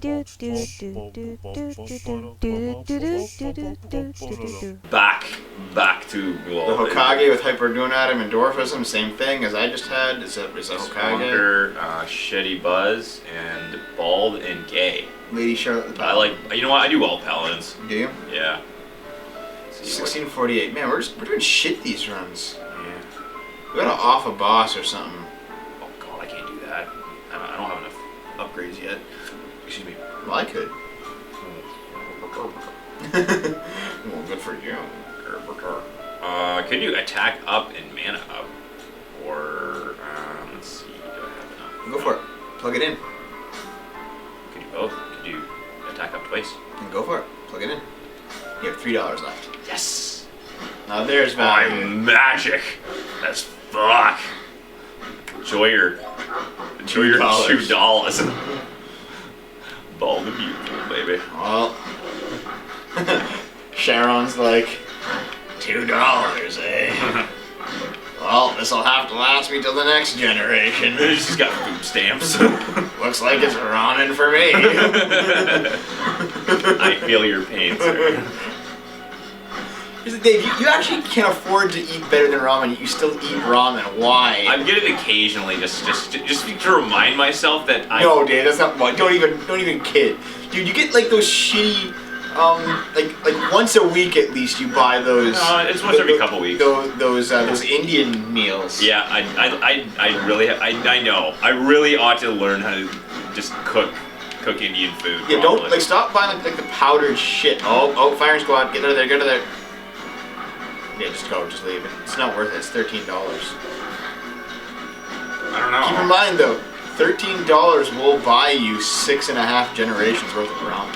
Back to the Hokage with hypergonadism and dwarfism, same thing as I just had. Is a Hokage. Squonker, Shitty Buzz, and Bald and Gay. Lady Charlotte the I like, you know what, I do all paladins. Do you? Yeah. 1648. Man, we're doing shit these runs. Yeah. We gotta off a boss or something. Oh god, I can't do that. I don't have enough upgrades yet. Excuse me. Well, I could. Well, good for you. Could you attack up and mana up? Or, let's see, do I have enough? Go for it. Plug it in. Could you both? Could you attack up twice? And go for it. Plug it in. You have $3 left. Yes! Now there's value. I'm magic! That's fuck! Enjoy your $2. Bald and beautiful, baby. Well, Sharon's like, $2, eh? Well, this'll have to last me till the next generation. She's got food stamps. Looks like it's ramen for me. I feel your pain, sir. Here's the thing, you actually can afford to eat better than ramen, you still eat ramen. Why? I get it occasionally, just to remind myself that I... No, Dave, that's not... Don't even kid. Dude, you get like those shitty... like once a week at least you buy those... No, it's once every couple weeks. Those Indian meals. Yeah, I really... I know. I really ought to learn how to just cook Indian food. Yeah, properly. don't... stop buying like the powdered shit. Oh, firing squad, get out of there, get out of there. Yeah, just leave it. It's not worth it. It's $13. I don't know. Keep in mind though, $13 will buy you 6.5 generations worth of ramen.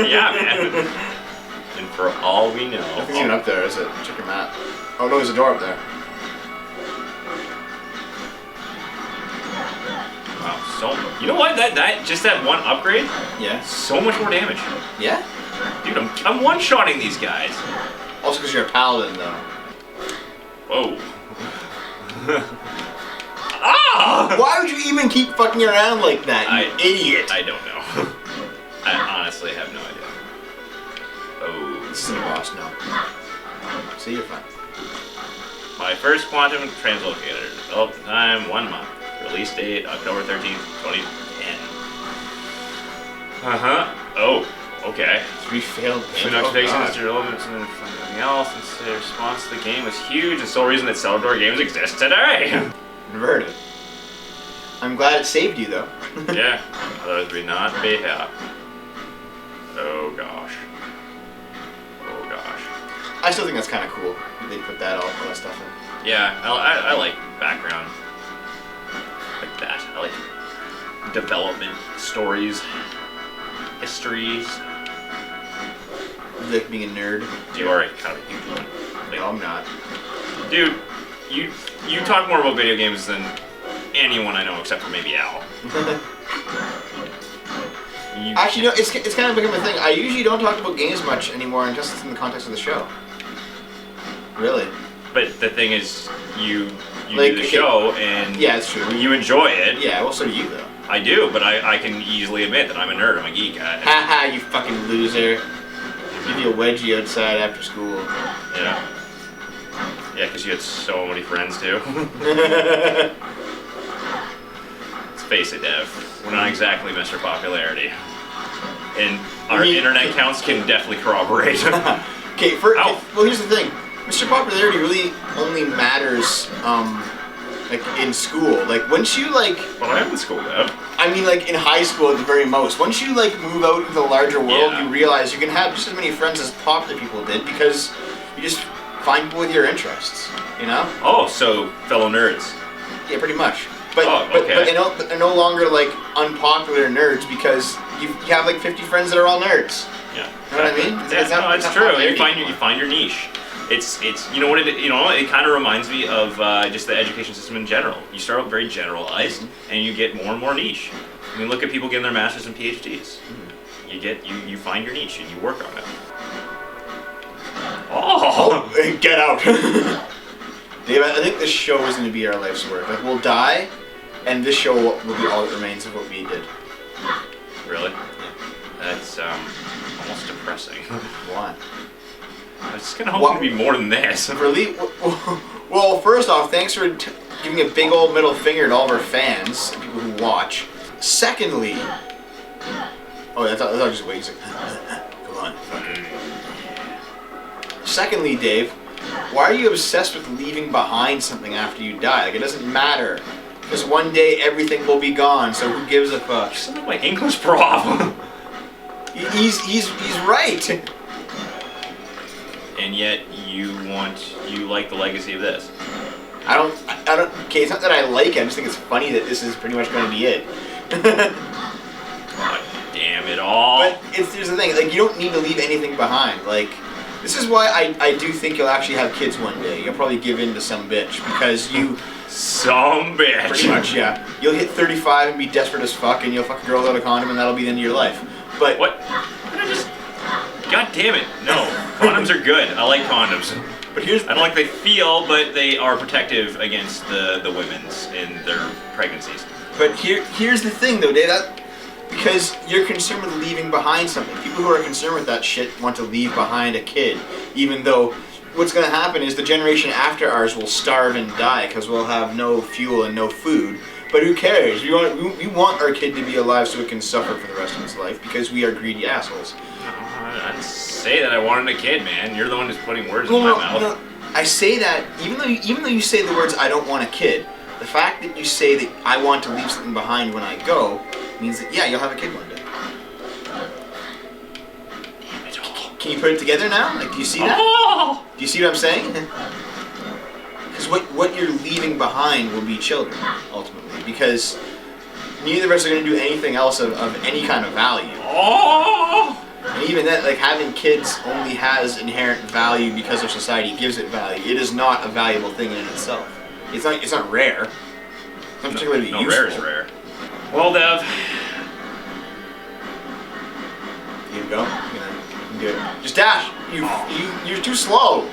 Yeah, man. And for all we know, Nothing's even up there, is it? Check your map. Oh no, there's a door up there. Wow, so you know what? That one upgrade. Yeah. So much more damage. Yeah. Dude, I'm one-shotting these guys. Also because you're a paladin, though. Whoa. Ah! Why would you even keep fucking around like that, you idiot? I don't know. I honestly have no idea. Oh. This isn't a boss, no. See, you're fine. My first quantum translocator. Developed time 1 month. Release date October 13th, 2010. Oh. Okay. 3 failed. When observations are relevant to something else, and the response to the game was huge, and sole reason that Celador games exist today. Inverted. I'm glad it saved you, though. Yeah, otherwise we'd not be here. Oh gosh. Oh gosh. I still think that's kind of cool. They put all that stuff in. Yeah, I like background like that. I like development stories, histories. You like being a nerd? You are kind of a huge one. No, I'm not. Dude, you talk more about video games than anyone I know except for maybe Al. Actually, no, it's kind of become a thing. I usually don't talk about games much anymore unless it's in the context of the show. Really. But the thing is, you like, do the show and yeah, it's true. You enjoy it. Yeah, well, so do you, though. I do, but I can easily admit that I'm a nerd. I'm a geek. Haha, you fucking loser. Give you a wedgie outside after school. Yeah. Yeah, because you had so many friends, too. Let's face it, Dev. We're not exactly Mr. Popularity. And our internet counts can definitely corroborate. Okay, well, here's the thing. Mr. Popularity really only matters, like, in school. Like, once you, like... Well, I am in school, Dev. I mean, like, in high school at the very most. Once you, like, move out into the larger world, Yeah. you realize you can have just as many friends as popular people did because you just find people with your interests, you know? Oh, so fellow nerds. Yeah, pretty much. But, okay. but they're no longer, like, unpopular nerds because you have, like, 50 friends that are all nerds. Yeah. You know what I mean? It's true. You find your niche. It's you know what it kind of reminds me of just the education system in general. You start out very generalized, and you get more and more niche. I mean, look at people getting their masters and PhDs. You find your niche and you work on it. Oh, get out! Dave, I think this show is going to be our life's work. Like, we'll die, and this show will be all that remains of what we did. Really? almost depressing. Why? I was just kind of hoping to be more than this. Well, first off, thanks for giving a big old middle finger to all of our fans, people who watch. Secondly, I thought just wait. He's like, come on, fucking. Secondly, Dave, why are you obsessed with leaving behind something after you die? Like, it doesn't matter. Because one day everything will be gone, so who gives a fuck? You sound like my English prof. He's right. And yet you like the legacy of this. I don't. Okay, it's not that I like it. I just think it's funny that this is pretty much going to be it. God damn it all. But here's the thing. Like, you don't need to leave anything behind. Like, this is why I do think you'll actually have kids one day. You'll probably give in to some bitch because you. Some bitch. Pretty much, yeah. You'll hit 35 and be desperate as fuck, and you'll fuck a girl without a condom, and that'll be the end of your life. But what? God damn it! No, condoms are good. I like condoms. But I don't like they feel, but they are protective against the women's in their pregnancies. But here's the thing, though, Dave. Because you're concerned with leaving behind something. People who are concerned with that shit want to leave behind a kid, even though what's going to happen is the generation after ours will starve and die because we'll have no fuel and no food. But who cares? We want our kid to be alive so it can suffer for the rest of its life because we are greedy assholes. I didn't say that I wanted a kid, man. You're the one who's putting words in my mouth. No, I say that even though you say the words "I don't want a kid," the fact that you say that I want to leave something behind when I go means that yeah, you'll have a kid one day. Can you put it together now? Like, do you see that? Oh! Do you see what I'm saying? Because what you're leaving behind will be children, ultimately. Because neither of us are going to do anything else of any kind of value. Oh! And even that, like, having kids only has inherent value because our society gives it value. It is not a valuable thing in itself. It's not rare. It's not particularly useful. Rare is rare. Well, Dev. You go. Good. Just dash. You're too slow.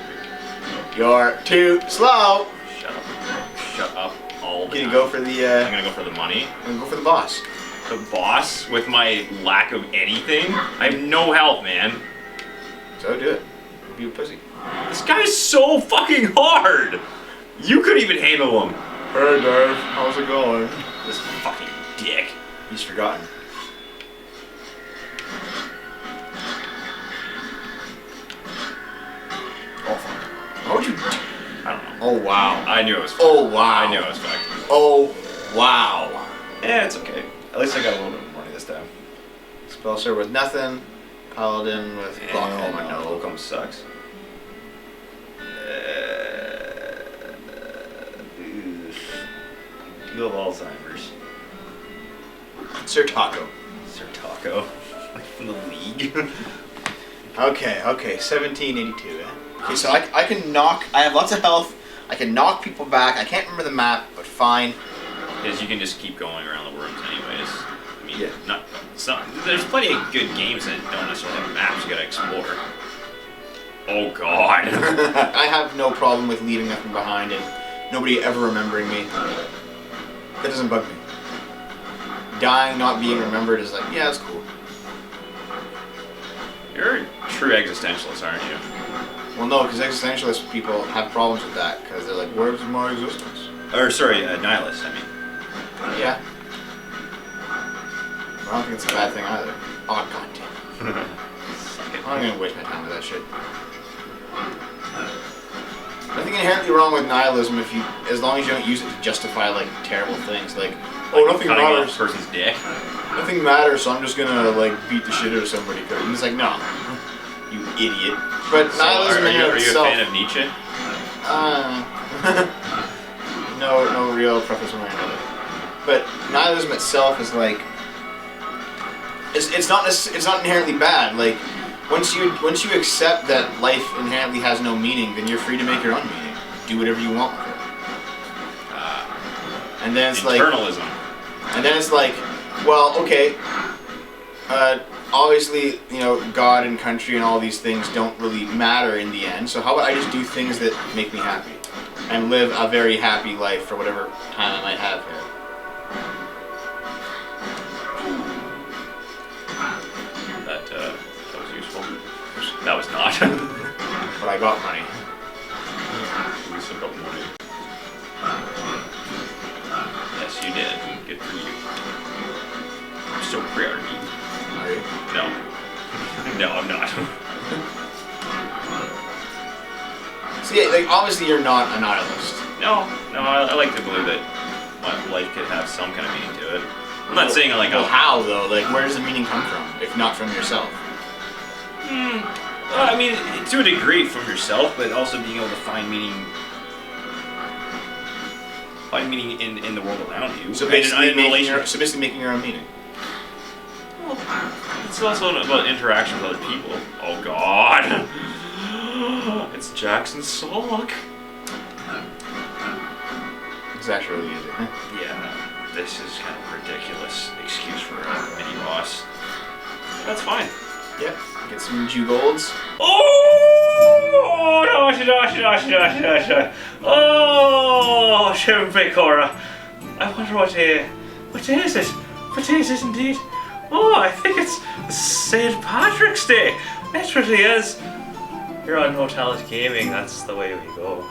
You're too slow. Shut up. All the time. Gonna go for the. I'm gonna go for the money. I'm gonna go for the boss. The boss with my lack of anything. I have no health, man. So do it. Be a pussy. This guy's so fucking hard. You couldn't even handle him. Hey Dave, how's it going? This fucking dick. He's forgotten. How would you? I don't know. Oh wow. I knew it was fucked. Oh wow. I knew it was fucked. Oh wow. Yeah, it's okay. At least I got a little bit of money this time. Spellser with nothing. Paladin with glaucoma. No, glaucoma sucks. You have Alzheimer's. Sir Taco. Sir Taco. Like from the league. Okay, 1782, Okay, so I can knock, I have lots of health, I can knock people back, I can't remember the map, but fine. Because you can just keep going around the rooms anyways. I mean, Yeah. there's plenty of good games that don't necessarily have maps you gotta explore. Oh god. I have no problem with leaving nothing behind and nobody ever remembering me. That doesn't bug me. Dying, not being remembered is like, yeah, that's cool. You're a true existentialist, aren't you? Well, no, because existentialist people have problems with that, because they're like, where's my existence? Or, sorry, nihilist, I mean. Yeah. I don't think it's a bad thing either. Oh, goddamn. I'm not going to waste my time with that shit. Nothing inherently wrong with nihilism as long as you don't use it to justify, like, terrible things, like oh, nothing matters. Off a person's dick. Nothing matters, so I'm just gonna, like, beat the shit out of somebody. And it's like, no. You idiot. But So nihilism in are you itself... a fan of Nietzsche? No real preface one way or another. But nihilism itself is like... It's not inherently bad. Like, once you accept that life inherently has no meaning, then you're free to make your own meaning. Do whatever you want with it. And then it's internalism. And then it's like, well, okay, obviously, you know, God and country and all these things don't really matter in the end, so how about I just do things that make me happy and live a very happy life for whatever time I might have here. That That was not. But I got money. At least I got money. Yes, you did. Good for you. I'm still proud of you. Are you? No. No, I'm not. So yeah, like obviously you're not a nihilist. No, I like to believe that my life could have some kind of meaning to it. I'm not saying like well, how though? Like where does the meaning come from, if not from yourself? I mean, to a degree from yourself, but also being able to find meaning in the world around you. So And basically, in relation. making your own meaning. Well, it's also about interaction with other people. Oh God. It's Jackson's sock. It's actually really easy. Yeah, this is kind of a ridiculous excuse for a mini boss. That's fine. Yep. Get some Jew golds. Oh, no. Oh, Shempe Cora. I wonder what is it? What is it indeed? Oh, I think it's St. Patrick's Day. It really is. Here on No Talent Gaming, that's the way we go.